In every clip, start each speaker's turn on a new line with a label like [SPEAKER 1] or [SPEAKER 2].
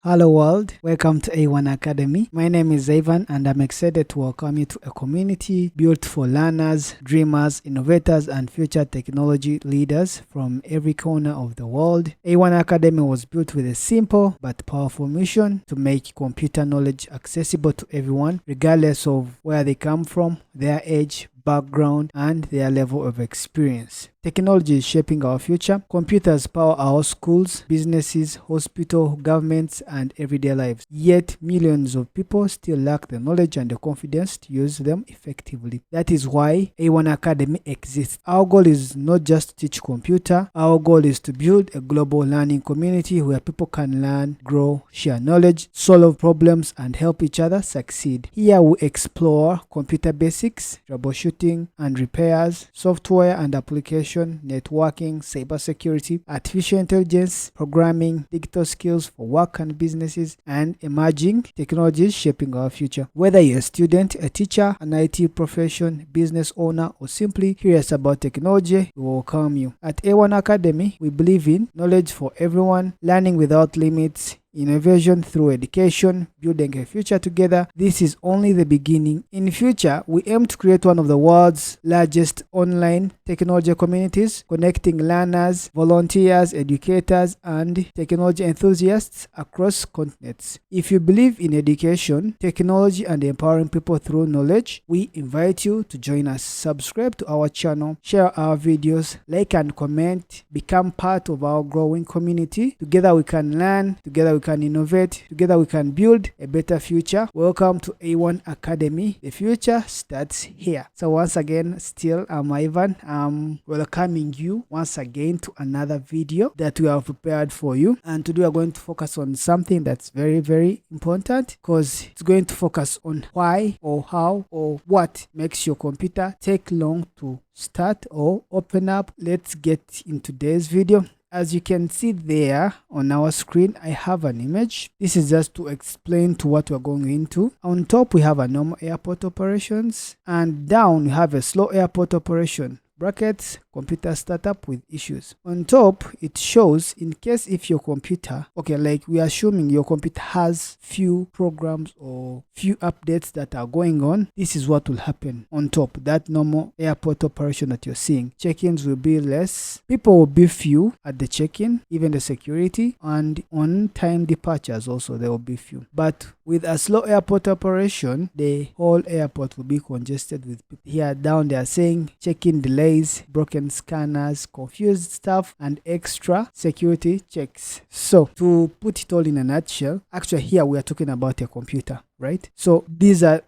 [SPEAKER 1] Hello world, welcome to Aione Academy. My name is Ivan and I'm excited to welcome you to a community built for learners, dreamers, innovators and future technology leaders from every corner of the world. Aione Academy was built with a simple but powerful mission to make computer knowledge accessible to everyone regardless of where they come from, their age, background and their level of experience. Technology is shaping our future. Computers power our schools, businesses, hospitals, governments, and everyday lives. Yet, millions of people still lack the knowledge and the confidence to use them effectively. That is why Aione Academy exists. Our goal is not just to teach computer. Our goal is to build a global learning community where people can learn, grow, share knowledge, solve problems, and help each other succeed. Here we explore computer basics, troubleshooting and repairs, software and applications, networking, cybersecurity, artificial intelligence, programming, digital skills for work and businesses, and emerging technologies shaping our future. Whether you're a student, a teacher, an IT profession, business owner, or simply curious about technology, we welcome you. At Aione Academy, we believe in knowledge for everyone, learning without limits, innovation through education, building a future together. This is only the beginning. In future, we aim to create one of the world's largest online technology communities, connecting learners, volunteers, educators, and technology enthusiasts across continents. If you believe in education, technology, and empowering people through knowledge, we invite you to join us. Subscribe to our channel, share our videos, like and comment, become part of our growing community. Together we can learn, together we can innovate, together we can build a better future. Welcome to Aione Academy. The future starts here. So once again, still I'm Ivan. I'm welcoming you once again to another video that we have prepared for you. And today we're going to focus on something that's very important, because it's going to focus on why or how or what makes your computer take long to start or open up. Let's get into today's video. As you can see there on our screen, I have an image. This is just to explain to what we're going into. On top, we have a normal airport operations, and down we have a slow airport operation. Brackets, computer startup with issues. On top, it shows in case if your computer, like we are assuming your computer has few programs or few updates that are going on, this is what will happen on top. That normal airport operation that you're seeing. Check-ins will be less. People will be few at the check-in, even the security, and on-time departures also there will be few. But with a slow airport operation, the whole airport will be congested with people. Here down they are saying check-in delays, broken scanners, confused staff, and extra security checks. So to put it all in a nutshell, actually here we are talking about a computer, right? So these are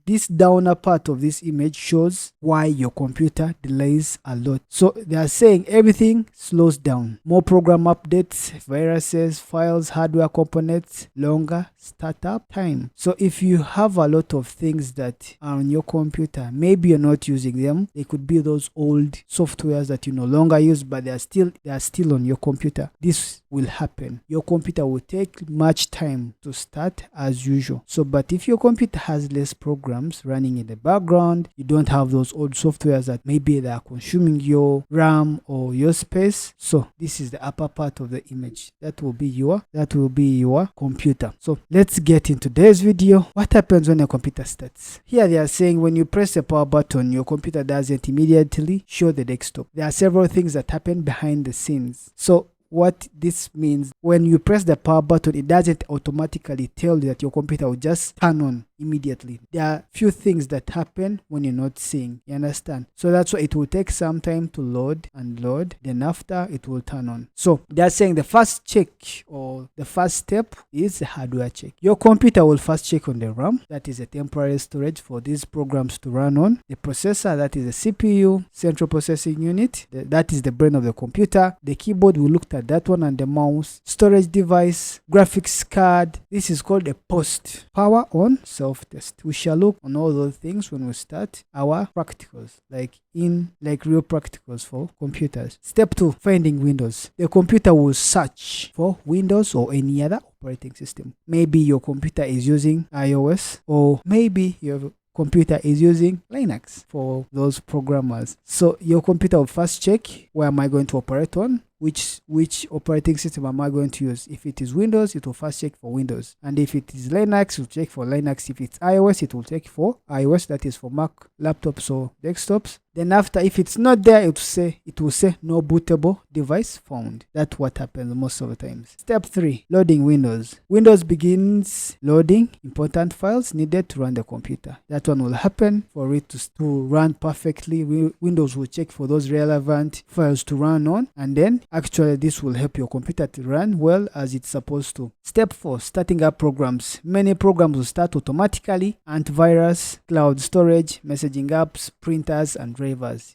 [SPEAKER 1] this downer part of this image shows why your computer delays a lot. So they are saying everything slows down, more program updates, viruses, files, hardware components, longer startup time. So if you have a lot of things that are on your computer, maybe you're not using them. They could be those old softwares that you no longer use, but they are still on your computer. This will happen. Your computer will take much time to start as usual. So but if your computer has less programs running in the background, you don't have those old softwares that maybe they are consuming your RAM or your space. So this is the upper part of the image. That will be your computer. So let's get into today's video. What happens when your computer starts? Here they are saying when you press the power button, your computer doesn't immediately show the desktop. There are several things that happen behind the scenes. So what this means, when you press the power button, it doesn't automatically tell you that your computer will just turn on immediately. There are few things that happen when you're not seeing. You understand? So that's why it will take some time to load, then after it will turn on. So they're saying the first check or the first step is the hardware check. Your computer will first check on the RAM, that is a temporary storage for these programs to run on. The processor, that is the CPU, central processing unit, that is the brain of the computer. The keyboard, we looked at that one, and the mouse, storage device, graphics card. This is called a post. Power on, self-test. We shall look on all those things when we start our practicals, like real practicals for computers. Step 2, finding Windows. The computer will search for Windows or any other operating system. Maybe your computer is using iOS, or maybe your computer is using Linux for those programmers. So your computer will first check, where am I going to operate on? which operating system am I going to use. If it is Windows, it will first check for Windows, and if it is Linux, it will check for Linux. If it's iOS, it will check for iOS, that is for Mac laptops or desktops. Then after, if it's not there, it will say no bootable device found. That's what happens most of the times. Step 3, loading Windows. Windows begins loading important files needed to run the computer. That one will happen for it to run perfectly. Windows will check for those relevant files to run on, and then actually this will help your computer to run well as it's supposed to. Step 4, starting up programs. Many programs will start automatically: antivirus, cloud storage, messaging apps, printers, and drivers.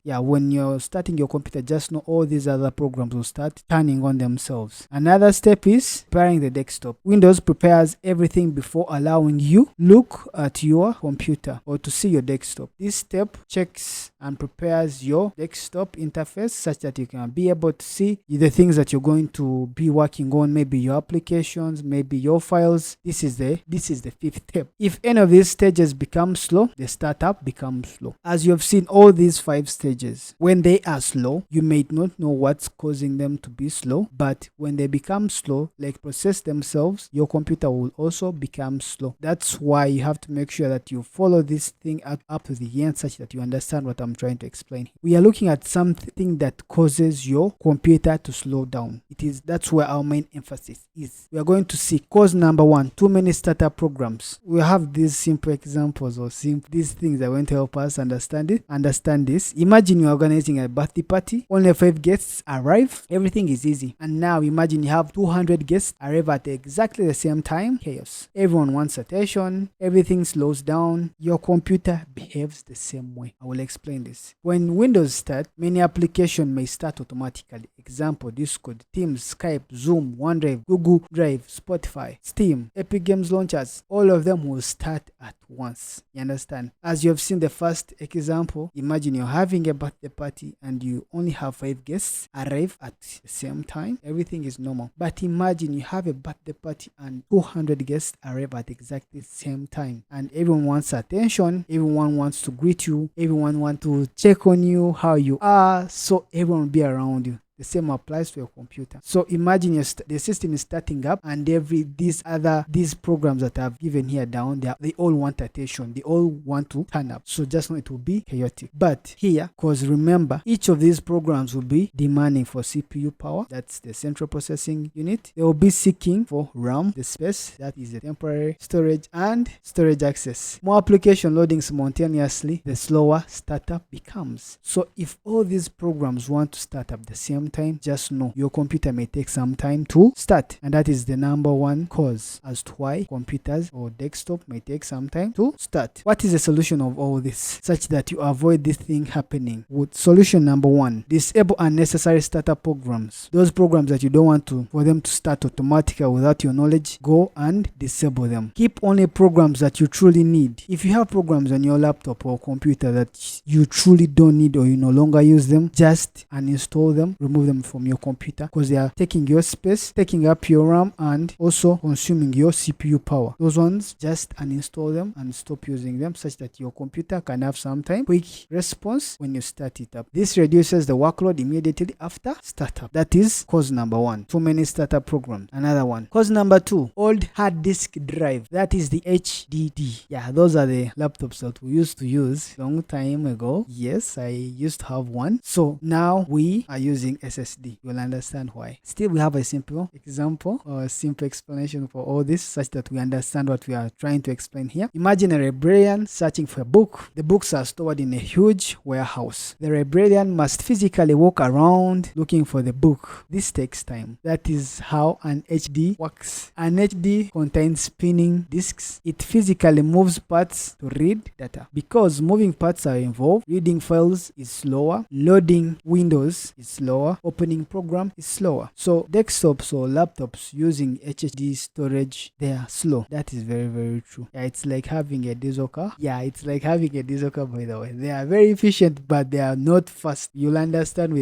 [SPEAKER 1] Yeah, when you're starting your computer, just know all these other programs will start turning on themselves. Another step is preparing the desktop. Windows prepares everything before allowing you look at your computer or to see your desktop. This step checks and prepares your desktop interface such that you can be able to see the things that you're going to be working on, maybe your applications, maybe your files. This is the 5th step. If any of these stages become slow, the startup becomes slow. As you have seen all these 5 stages, when they are slow, you may not know what's causing them to be slow, but when they become slow, like process themselves, your computer will also become slow. That's why you have to make sure that you follow this thing up to the end such that you understand what I'm trying to explain. We are looking at something that causes your computer to slow down. That's where our main emphasis is. We are going to see cause number 1, too many startup programs. We have these simple examples or these things that are going to help us understand this. Imagine you're organizing a birthday party, only 5 guests arrive, everything is easy. And now imagine you have 200 guests arrive at exactly the same time. Chaos. Everyone wants attention, everything slows down. Your computer behaves the same way. I will explain this. When Windows starts, many applications may start automatically. Example: Discord, Teams, Skype, Zoom, OneDrive, Google Drive, Spotify, Steam, Epic Games launchers. All of them will start at once. You understand? As you have seen the first example, imagine you're having a birthday party and you only have 5 guests arrive at the same time. Everything is normal. But imagine you have a birthday party and 200 guests arrive at exactly the same time, and everyone wants attention, everyone wants to greet you, everyone wants to check on you, how you are, so everyone will be around you. The same applies to your computer. So imagine the system is starting up, and these programs that I've given here down, they all want attention. They all want to turn up. So just know it will be chaotic. But here, because remember, each of these programs will be demanding for CPU power. That's the central processing unit. They will be seeking for RAM, the space, that is the temporary storage, and storage access. More application loading simultaneously, the slower startup becomes. So if all these programs want to start up the same time, just know your computer may take some time to start, and that is the number 1 cause as to why computers or desktop may take some time to start. What is the solution of all this such that you avoid this thing happening? With solution number 1, disable unnecessary startup programs. Those programs that you don't want for them to start automatically without your knowledge, go and disable them. Keep only programs that you truly need. If you have programs on your laptop or computer that you truly don't need or you no longer use them, just uninstall them, remove them from your computer, because they are taking your space, taking up your RAM, and also consuming your CPU power. Those ones, just uninstall them and stop using them such that your computer can have some time quick response when you start it up. This reduces the workload immediately after startup. That is cause number 1, too many startup programs. Another one, cause number 2, old hard disk drive. That is the HDD. Yeah, those are the laptops that we used to use long time ago. Yes, I used to have one. So now we are using SSD. You'll understand why. Still, we have a simple example or a simple explanation for all this such that we understand what we are trying to explain here. Imagine a librarian searching for a book. The books are stored in a huge warehouse. The librarian must physically walk around looking for the book. This takes time. That is how an HD works. An HD contains spinning disks. It physically moves parts to read data. Because moving parts are involved, reading files is slower, loading windows is slower, opening program is slower. So desktops or laptops using HDD storage, they are slow. That is very, very true. Yeah, it's like having a diesel car. Yeah, it's like having a diesel car, by the way. They are very efficient, but they are not fast. You will understand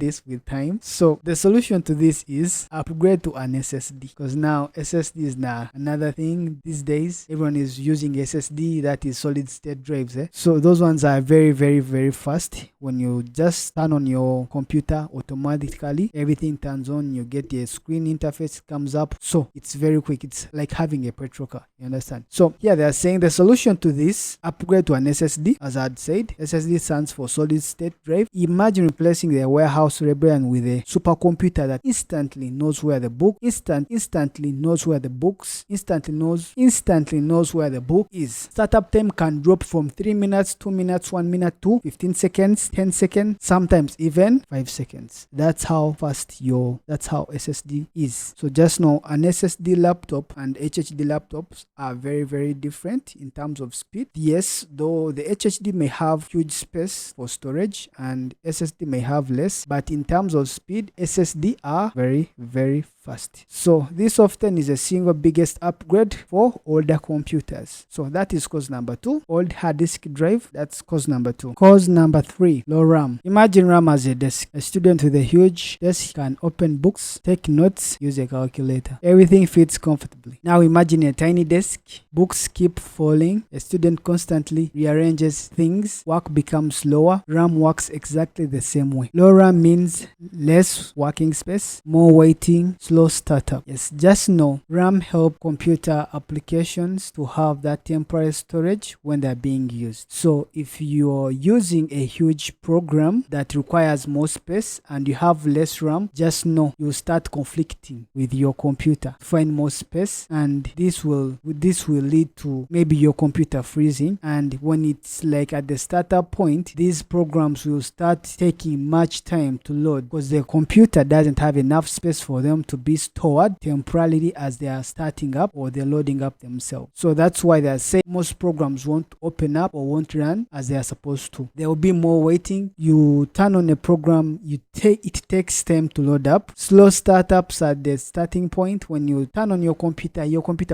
[SPEAKER 1] this with time. So the solution to this is upgrade to an SSD, because now SSD is now another thing these days. Everyone is using SSD, that is solid state drives. So those ones are very, very, very fast. When you just turn on your your computer automatically. Everything turns on, you get the screen interface comes up. So it's very quick. It's like having a petrol car. You understand? So yeah, they are saying the solution to this, upgrade to an SSD. As I'd said, SSD stands for solid state drive. Imagine replacing the warehouse librarian with a supercomputer that instantly knows where the book instantly knows where the books instantly knows where the book is. Startup time can drop from 3 minutes, 2 minutes, 1 minute to 15 seconds, 10 seconds, sometimes even 5 seconds. That's how fast that's how SSD is. So just know an SSD laptop and HDD laptops are very, very different in terms of speed. Yes, though the HDD may have huge space for storage and SSD may have less, but in terms of speed, SSD are very, very fast. So this often is a single biggest upgrade for older computers. So that is cause number 2. Old hard disk drive, that's cause number 2. Cause number 3, low RAM. Imagine RAM as a desk. A student with a huge desk can open books, take notes, use a calculator. Everything fits comfortably. Now imagine a tiny desk. Books keep falling. A student constantly rearranges things. Work becomes slower. RAM works exactly the same way. Low RAM means less working space, more waiting, slow startup. Yes, just know RAM help computer applications to have that temporary storage when they're being used. So if you're using a huge program that requires more space and you have less RAM, just know you'll start conflicting with your computer to find more space, and this will lead to maybe your computer freezing. And when it's like at the startup point, these programs will start taking much time to load because the computer doesn't have enough space for them to be stored temporarily as they are starting up or they're loading up themselves. So that's why they're saying most programs won't open up or won't run as they are supposed to. There will be more waiting. You turn on a program, it takes time to load up. Slow startups at the starting point. When you turn on your computer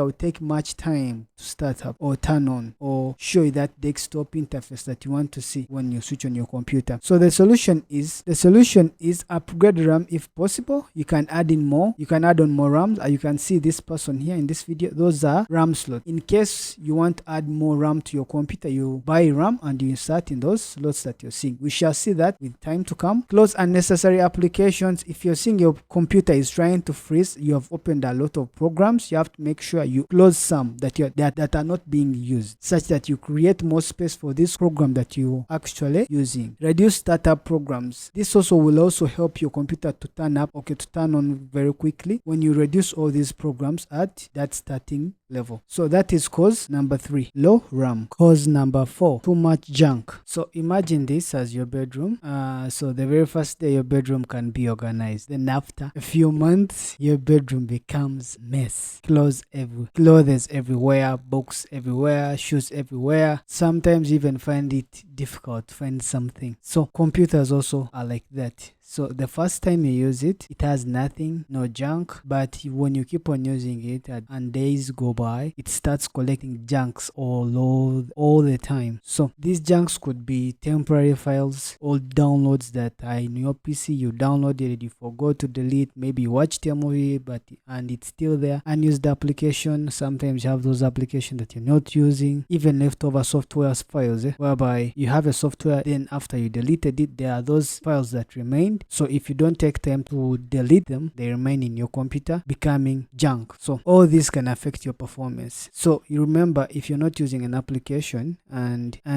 [SPEAKER 1] will take much time to start up or turn on or show you that desktop interface that you want to see when you switch on your computer. So the solution is upgrade RAM if possible. You can add in more. You can add on more RAMs. You can see this person here in this video. Those are RAM slots. In case you want to add more RAM to your computer, you buy RAM and you insert in those slots that you're seeing. We shall see that with time to come. Close unnecessary applications. If you're seeing your computer is trying to freeze, you have opened a lot of programs. You have to make sure you close some that are not being used, such that you create more space for this program that you actually using. Reduce startup programs. This also will also help your computer to turn on very quickly when you reduce all these programs at that starting level. So that is cause number 3, low RAM. Cause number 4, too much junk. So imagine this as your bedroom. So the very first day your bedroom can be organized. Then after a few months, your bedroom becomes mess. Clothes everywhere, books everywhere, shoes everywhere. Sometimes even find it difficult to find something. So computers also are like that. So the first time you use it, it has nothing, no junk, but when you keep on using it and days go by, it starts collecting junks all the time. So these junks could be temporary files, old downloads that are in your PC, you downloaded it, you forgot to delete, maybe you watched a movie and it's still there. Unused application, sometimes you have those applications that you're not using, even leftover software files, whereby you have a software, then after you deleted it, there are those files that remain. So if you don't take time to delete them, they remain in your computer becoming junk. So all this can affect your performance. So you remember, if you're not using an application and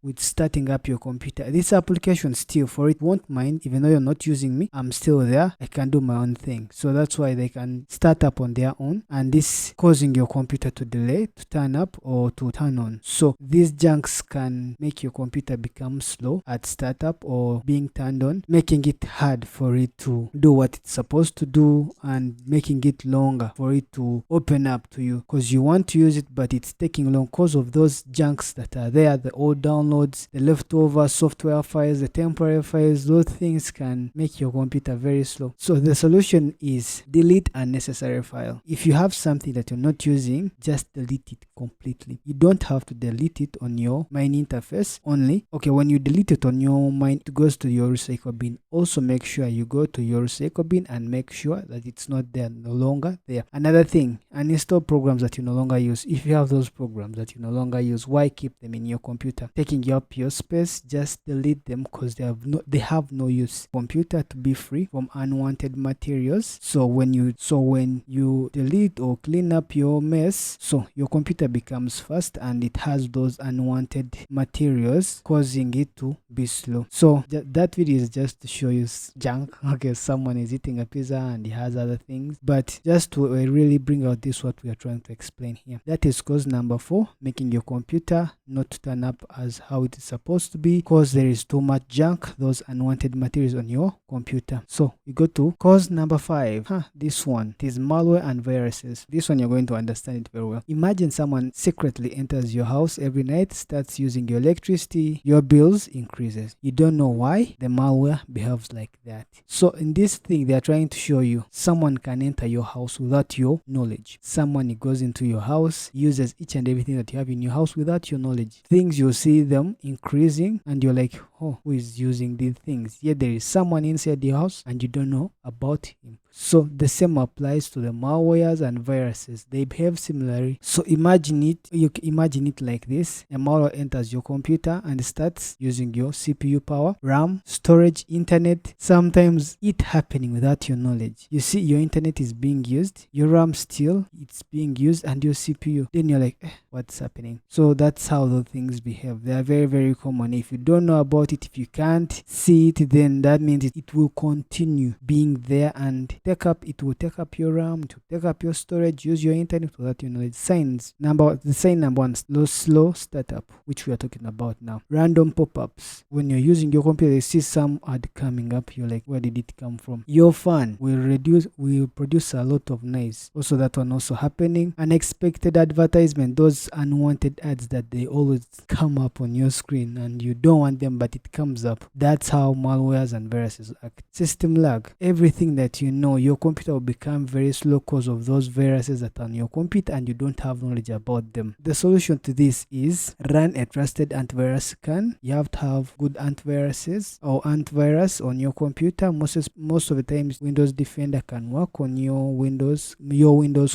[SPEAKER 1] with starting up your computer, this application still for it won't mind, even though you're not using me, I'm still there, I can do my own thing. So that's why they can start up on their own, and this causing your computer to delay, to turn up or to turn on. So these junks can make your computer become slow at start up or being turned on, making it hard for it to do what it's supposed to do and making it longer for it to open up to you, because you want to use it but it's taking long because of those junks that are there, the old downloads, the leftover software files, the temporary files. Those things can make your computer very slow. So the solution is delete unnecessary file. If you have something that you're not using, just delete it completely. You don't have to delete it on your main interface only. Okay, when you delete it on your don't mind, it goes to your recycle bin. Also make sure you go to your recycle bin and make sure that it's not there, no longer there. Another thing, uninstall programs that you no longer use. If you have those programs that you no longer use, why keep them in your computer, taking up your space? Just delete them, because they have no use. Computer to be free from unwanted materials. So when you delete or clean up your mess, so your computer becomes fast and it has those unwanted materials, causing it to be slow. So that video is just to show you junk. Okay, someone is eating a pizza and he has other things, but just to really bring out this what we are trying to explain here. That is cause number 4, making your computer not turn up as how it is supposed to be, because there is too much junk, those unwanted materials on your computer. So we go to cause number 5. This one, it is malware and viruses. This one you're going to understand it very well. Imagine someone secretly enters your house every night, starts using your electricity, your bills increases. You don't know why. The malware behaves like that. So in this thing, they are trying to show you someone can enter your house without your knowledge. Someone goes into your house, uses each and everything that you have in your house without your knowledge. Things, you see them increasing and you're like, oh, who is using these things? Yet there is someone inside the house and you don't know about him. So the same applies to the malwares and viruses. They behave similarly. So imagine it like this. A malware enters your computer and starts using your CPU power, RAM, storage, internet. Sometimes it happening without your knowledge. You see your internet is being used, your RAM still it's being used, and your CPU. Then you're like, what's happening? So that's how the things behave. They are very, very common. If you don't know about it, if you can't see it, then that means it will continue being there and it will take up your RAM, to take up your storage, use your internet without your knowledge. The sign number 1, slow startup, which we are talking about now. Random pop-ups. When you're using your computer, you see some ad coming up, you're like, where did it come from? Your fan will produce a lot of noise. Also, that one also happening. Unexpected advertisement, those unwanted ads that they always come up on your screen and you don't want them, but it comes up. That's how malwares and viruses act. System lag. Everything that you know, your computer will become very slow because of those viruses that are on your computer and you don't have knowledge about them. The solution to this is run a trusted antivirus scan. You have to have good antiviruses or antivirus on your computer. Most of the times Windows Defender can work on your Windows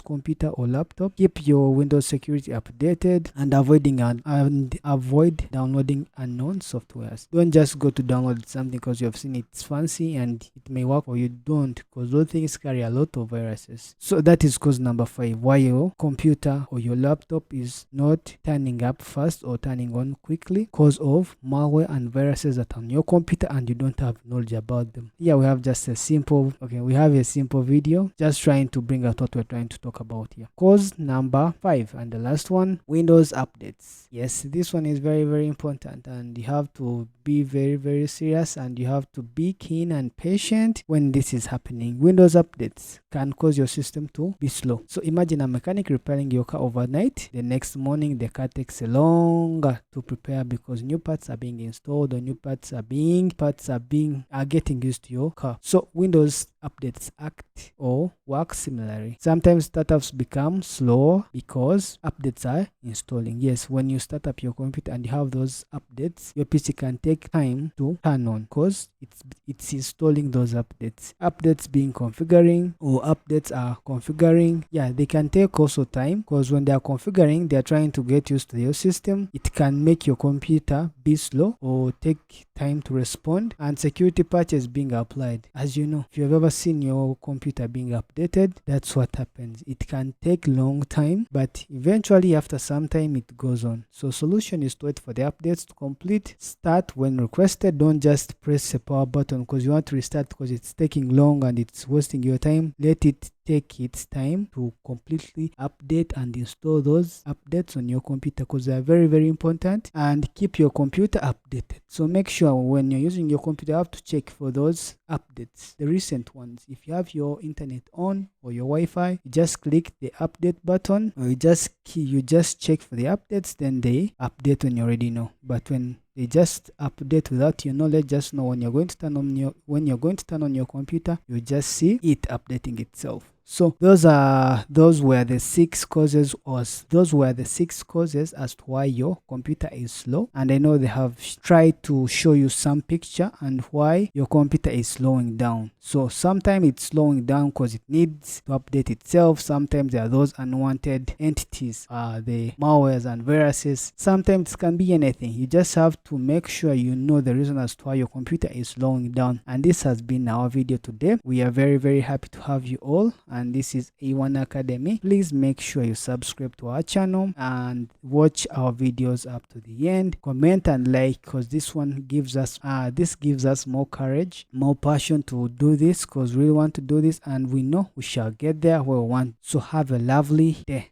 [SPEAKER 1] computer or laptop. Keep your Windows security updated and avoid downloading unknown softwares. Don't just go to download something because you have seen it's fancy and it may work, or you don't, because those things carry a lot of viruses. So that is cause number 5, why your computer or your laptop is not turning up fast or turning on quickly, cause of malware and viruses that are on your computer and you don't have knowledge about them. Here we have just a simple video just trying to bring out what we're trying to talk about here. Cause number 5 and the last one, Windows updates. Yes, this one is very, very important and you have to be very, very serious and you have to be keen and patient when this is happening. Windows updates can cause your system to be slow. So imagine a mechanic repairing your car overnight. The next morning the car takes longer to prepare because new parts are being installed or new parts are getting used to your car. So Windows updates act or work similarly. Sometimes startups become slower because updates are installing. Yes, when you start up your computer and you have those updates, your PC can take time to turn on because it's installing those updates. Updates being configuring or updates are configuring. Yeah, they can take also time because when they are configuring, they are trying to get used to your system. It can make your computer be slow or take time to respond, and security patches being applied. As you know, if you've ever seen your computer being updated, that's what happens. It can take long time, but eventually after some time it goes on. So solution is to wait for the updates to complete. Start when requested. Don't just press a power button because you want to restart because it's taking long and it's wasting your time. Let it take its time to completely update and install those updates on your computer because they are very, very important, and keep your computer updated. So make sure when you're using your computer, you have to check for those updates, the recent ones. If you have your internet on or your Wi-Fi, you just click the update button, or you just check for the updates, then they update when you already know. But when they just update without your knowledge, just know when you're going to turn on your computer, you just see it updating itself. So those were the 6 causes as to why your computer is slow. And I know they have tried to show you some picture and why your computer is slowing down. So sometimes it's slowing down because it needs to update itself. Sometimes there are those unwanted entities, the malwares and viruses. Sometimes it can be anything. You just have to make sure you know the reason as to why your computer is slowing down. And this has been our video today. We are very happy to have you all, and this is Aione Academy. Please make sure you subscribe to our channel and watch our videos up to the end. Comment and like, because this one gives us more courage, more passion to do this, because we want to do this and we know we shall get there where we want. So have a lovely day.